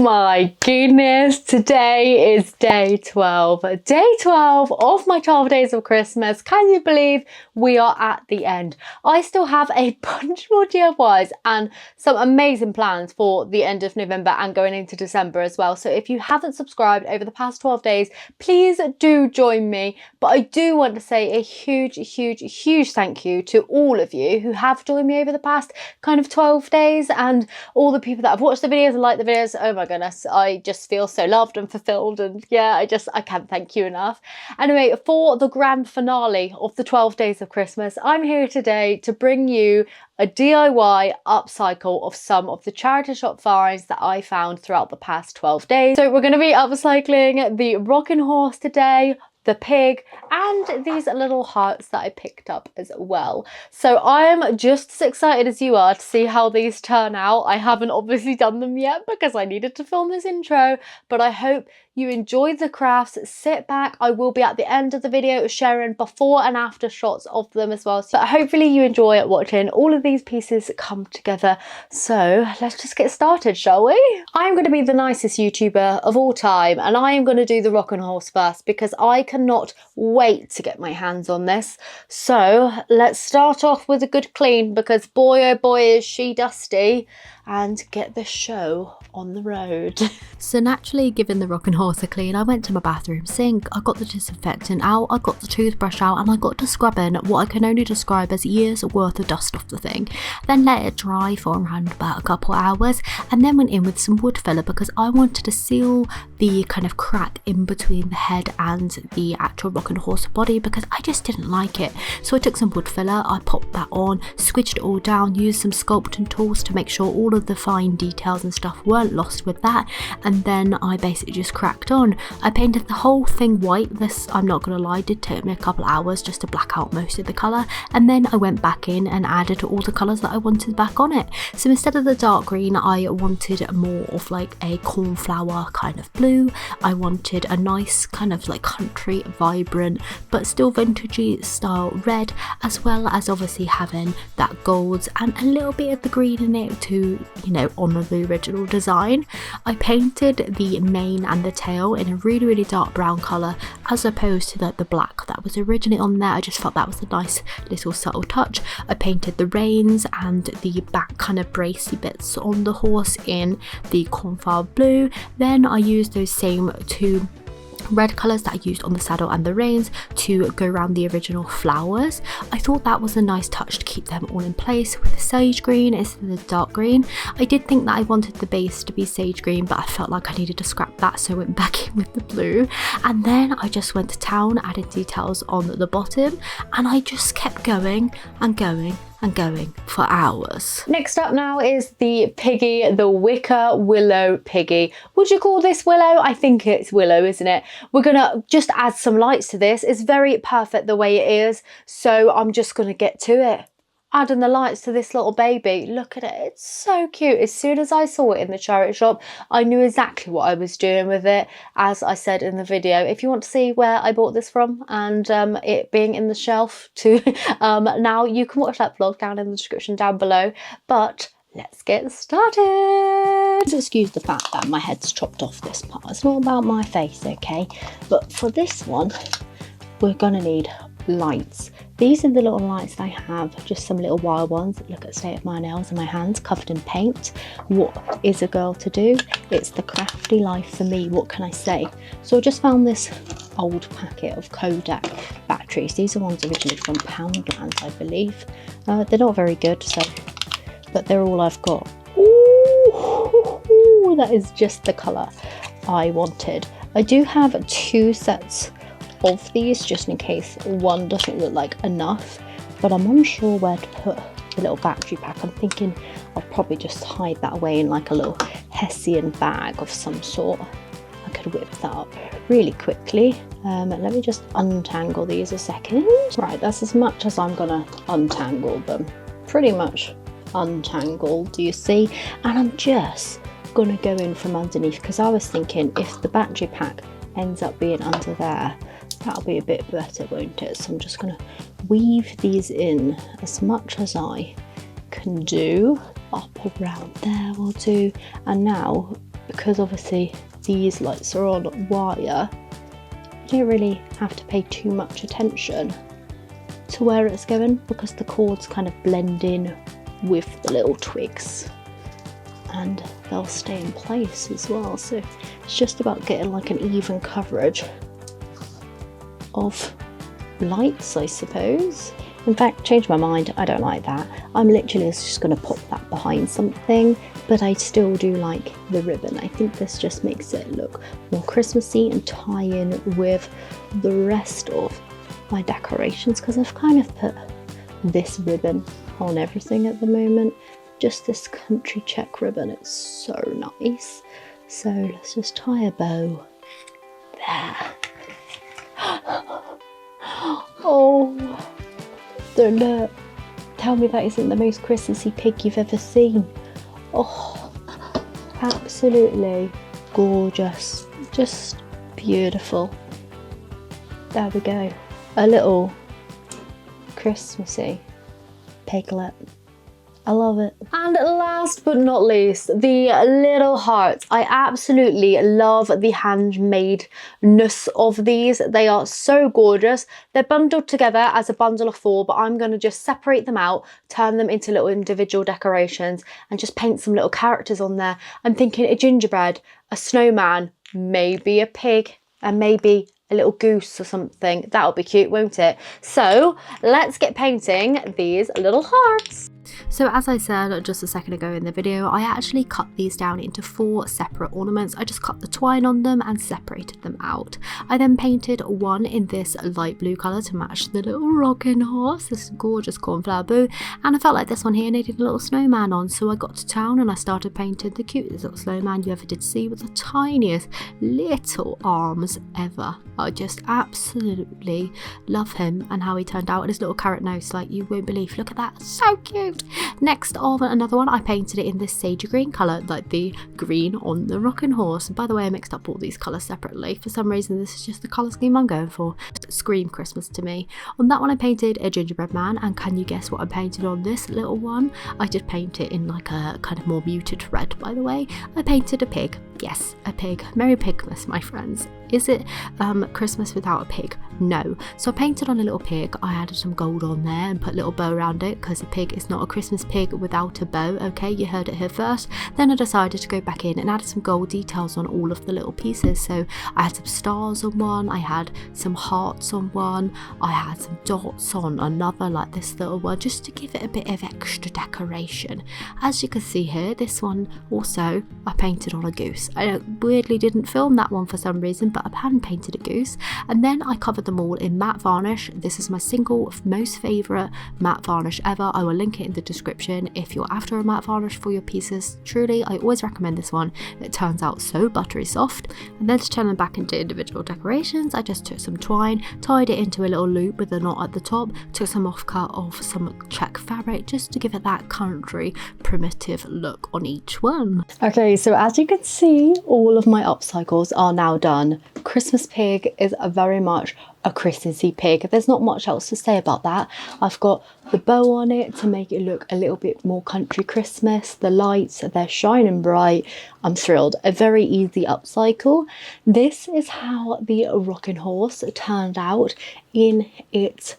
my goodness, today is day 12. Day 12 of my 12 days of Christmas. Can you believe we are at the end? I still have a bunch more DIYs and some amazing plans for the end of November and going into December as well. So if you haven't subscribed over the past 12 days, please do join me. But I do want to say a huge thank you to all of you who have joined me over the past kind of 12 days and all the people that have watched the videos and liked the videos. Oh my goodness, I just feel so loved and fulfilled, and yeah, I can't thank you enough. Anyway, for the grand finale of the 12 days of Christmas, I'm here today to bring you a DIY upcycle of some of the charity shop finds that I found throughout the past 12 days. So we're going to be upcycling the rocking horse today, the pig, and these little hearts that I picked up as well. So I'm just as excited as you are to see how these turn out. I haven't obviously done them yet because I needed to film this intro, but I hope you enjoyed the crafts. Sit back. I will be at the end of the video sharing before and after shots of them as well. So hopefully you enjoy watching all of these pieces come together. So let's just get started, shall we? I'm going to be the nicest YouTuber of all time, and I am going to do the rocking horse first because I cannot wait to get my hands on this. So let's start off with a good clean because boy oh boy is she dusty, and get the show on the road. So naturally, given the rocking horse a clean, I went to my bathroom sink, I got the disinfectant out, I got the toothbrush out, and I got to scrubbing what I can only describe as years worth of dust off the thing. Then let it dry for around about a couple hours, and then went in with some wood filler because I wanted to seal the kind of crack in between the head and the actual rocking horse body because I just didn't like it. So I took some wood filler, I popped that on, squidged it all down, used some sculpting tools to make sure all of the fine details and stuff weren't lost with that, and then I basically just cracked on. I painted the whole thing white. This, I'm not gonna lie, did take me a couple hours just to black out most of the colour, and then I went back in and added all the colours that I wanted back on it. So instead of the dark green, I wanted more of like a cornflower kind of blue. I wanted a nice kind of like country vibrant but still vintagey style red, as well as obviously having that gold and a little bit of the green in it to, you know, honour the original design. I painted the mane and the tail in a really dark brown colour as opposed to the black that was originally on there. I just felt that was a nice little subtle touch. I painted the reins and the back kind of bracey bits on the horse in the cornflower blue. Then I used those same two red colours that I used on the saddle and the reins to go around the original flowers. I thought that was a nice touch to keep them all in place with sage green instead of the dark green. I did think that I wanted the base to be sage green, but I felt like I needed to scrap that, so I went back in with the blue. And then I just went to town, added details on the bottom, and I just kept going and going and going for hours. Next up now is the piggy, the wicker willow piggy. Would you call this willow? I think it's willow, isn't it? We're gonna just add some lights to this. It's very perfect the way it is, so I'm just gonna get to it. Adding the lights to this little baby. Look at it, it's so cute. As soon as I saw it in the charity shop, I knew exactly what I was doing with it, as I said in the video. If you want to see where I bought this from and it being in the shelf too, now you can watch that vlog down in the description down below. But let's get started. Excuse the fact that my head's chopped off this part. It's not about my face, okay? But for this one, we're gonna need lights. These are the little lights I have, just some little wild ones. Look at the state of my nails and my hands covered in paint. What is a girl to do? It's the crafty life for me, what can I say? So I just found this old packet of Kodak batteries. These are ones originally from Poundland, I believe. They're not very good, so, but they're all I've got. Ooh, that is just the colour I wanted. I do have 2 sets of these just in case one doesn't look like enough, but I'm unsure where to put the little battery pack. I'm thinking I'll probably just hide that away in like a little Hessian bag of some sort. I could whip that up really quickly. Let me just untangle these a second. Right, that's as much as I'm gonna untangle them. Pretty much untangled, do you see? And I'm just gonna go in from underneath because I was thinking if the battery pack ends up being under there, that'll be a bit better, won't it? So I'm just gonna weave these in as much as I can do. Up around there will do. And now because obviously these lights are on wire, you don't really have to pay too much attention to where it's going because the cords kind of blend in with the little twigs and they'll stay in place as well. So it's just about getting like an even coverage of lights, I suppose. In fact, change my mind, I don't like that. I'm literally just going to put that behind something, but I still do like the ribbon. I think this just makes it look more Christmassy and tie in with the rest of my decorations, because I've kind of put this ribbon on everything at the moment. Just this country check ribbon, it's so nice. So let's just tie a bow there. Oh, don't look. Tell me that isn't the most Christmassy pig you've ever seen. Oh, absolutely gorgeous. Just beautiful. There we go. A little Christmassy piglet. I love it. And last but not least, the little hearts. I absolutely love the handmade-ness of these. They are so gorgeous. They're bundled together as a bundle of 4, but I'm going to just separate them out, turn them into little individual decorations and just paint some little characters on there. I'm thinking a gingerbread, a snowman, maybe a pig, and maybe a little goose or something. That'll be cute, won't it? So let's get painting these little hearts. So as I said just a second ago in the video, I actually cut these down into 4 separate ornaments. I just cut the twine on them and separated them out. I then painted one in this light blue colour to match the little rocking horse, this gorgeous cornflower boo, and I felt like this one here needed a little snowman on, so I got to town and I started painting the cutest little snowman you ever did see with the tiniest little arms ever. I just absolutely love him and how he turned out, and his little carrot nose, like you won't believe. Look at that, so cute. Next of another one, I painted it in this sage green colour, like the green on the rocking horse. And by the way, I mixed up all these colours separately. For some reason, this is just the colour scheme I'm going for. Scream Christmas to me. On that one, I painted a gingerbread man, and can you guess what I painted on this little one? I did paint it in like a kind of more muted red, by the way. I painted a pig. Yes, a pig. Merry Pigmas, my friends. Is it Christmas without a pig? No. So I painted on a little pig. I added some gold on there and put a little bow around it, because a pig is not a Christmas pig without a bow. Okay, you heard it here first. Then I decided to go back in and add some gold details on all of the little pieces. So I had some stars on one, I had some hearts on one, I had some dots on another, like this little one, just to give it a bit of extra decoration. As you can see here, this one also I painted on a goose. I weirdly didn't film that one for some reason, but I hand painted a goose, and then I covered them all in matte varnish. This is my single most favourite matte varnish ever. I will link it in the description if you're after a matte varnish for your pieces. Truly, I always recommend this one. It turns out so buttery soft. And then to turn them back into individual decorations, I just took some twine, tied it into a little loop with a knot at the top, took some offcut of some check fabric just to give it that country primitive look on each one. Okay, so as you can see, all of my upcycles are now done. Christmas pig is very much a Christmassy pig. There's not much else to say about that. I've got the bow on it to make it look a little bit more country Christmas. The lights, they're shining bright. I'm thrilled. A very easy upcycle. This is how the rocking horse turned out in its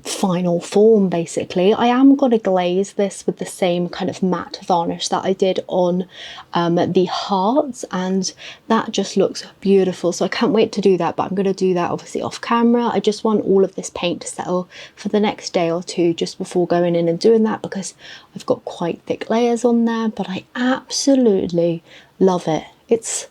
final form. Basically, I am going to glaze this with the same kind of matte varnish that I did on the hearts, and that just looks beautiful, so I can't wait to do that. But I'm going to do that obviously off camera. I just want all of this paint to settle for the next day or two just before going in and doing that, because I've got quite thick layers on there. But I absolutely love it. It's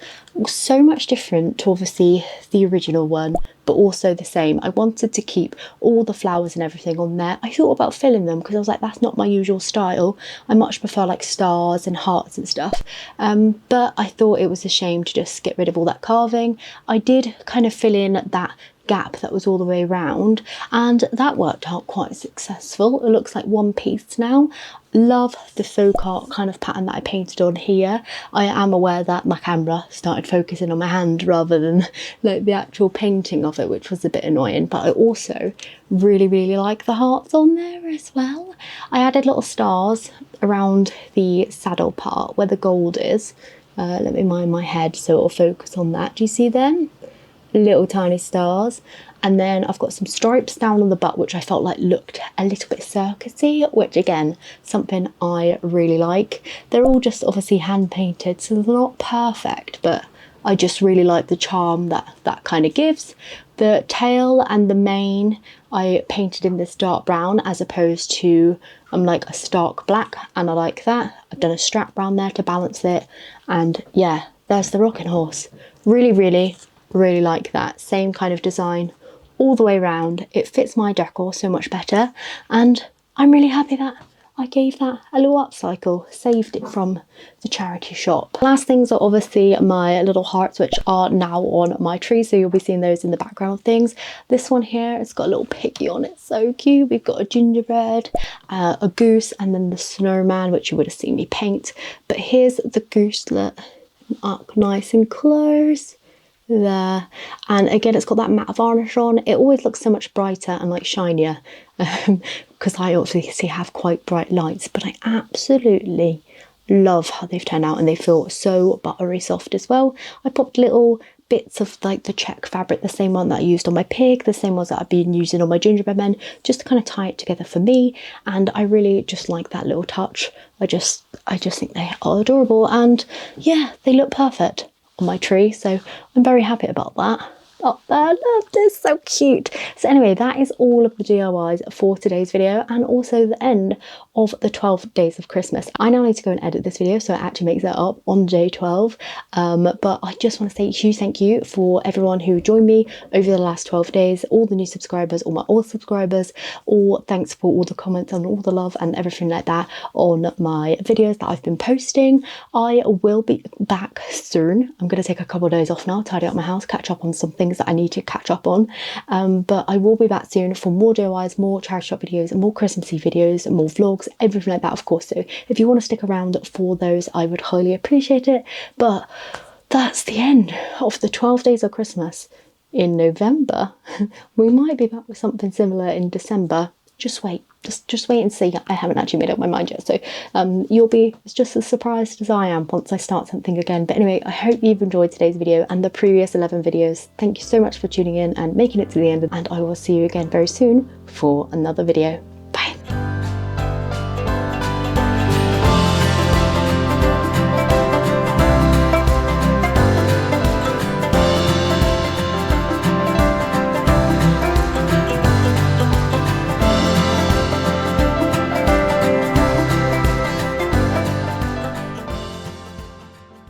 so much different to obviously the original one, but also the same. I wanted to keep all the flowers and everything on there. I thought about filling them because I was like, that's not my usual style. I much prefer like stars and hearts and stuff. But I thought it was a shame to just get rid of all that carving. I did kind of fill in that gap that was all the way around, and that worked out quite successful. It looks like one piece now. Love the faux art kind of pattern that I painted on here. I am aware that my camera started focusing on my hand rather than like the actual painting of it, which was a bit annoying, but I also really like the hearts on there as well. I added little stars around the saddle part where the gold is. Let me mind my head so it'll focus on that. Do you see them? Little tiny stars. And then I've got some stripes down on the butt, which I felt like looked a little bit circusy, which again, something I really like. They're all just obviously hand painted, so they're not perfect, but I just really like the charm that kind of gives. The tail and the mane I painted in this dark brown as opposed to like a stark black, and I like that. I've done a strap brown there to balance it, and yeah, there's the rocking horse. Really, really, really like that. Same kind of design all the way around. It fits my decor so much better, and I'm really happy that I gave that a little upcycle, saved it from the charity shop. Last things are obviously my little hearts, which are now on my tree, so you'll be seeing those in the background of things. This one here, it's got a little piggy on it, so cute. We've got a gingerbread, a goose, and then the snowman, which you would have seen me paint. But here's the gooselet up nice and close there, and again it's got that matte varnish on. It always looks so much brighter and like shinier because I obviously have quite bright lights, but I absolutely love how they've turned out, and they feel so buttery soft as well. I popped little bits of like the check fabric, the same one that I used on my pig, the same ones that I've been using on my gingerbread men, just to kind of tie it together for me, and I really just like that little touch. I just think they are adorable, and yeah, they look perfect on my tree, so I'm very happy about that. Up there, look, they're so cute. So anyway, that is all of the DIYs for today's video, and also the end of the 12 days of Christmas. I now need to go and edit this video so it actually makes it up on day 12, but I just want to say a huge thank you for everyone who joined me over the last 12 days, all the new subscribers, all my old subscribers, all thanks for all the comments and all the love and everything like that on my videos that I've been posting. I will be back soon. I'm going to take a couple of days off now, tidy up my house, catch up on some things that I need to catch up on, but I will be back soon for more DIYs, more charity shop videos, and more Christmassy videos, and more vlogs, everything like that, of course. So if you want to stick around for those, I would highly appreciate it. But that's the end of the 12 days of Christmas. In November we might be back with something similar in December. Just wait, just wait and see. I haven't actually made up my mind yet, so you'll be just as surprised as I am once I start something again. But anyway, I hope you've enjoyed today's video and the previous 11 videos. Thank you so much for tuning in and making it to the end, and I will see you again very soon for another video.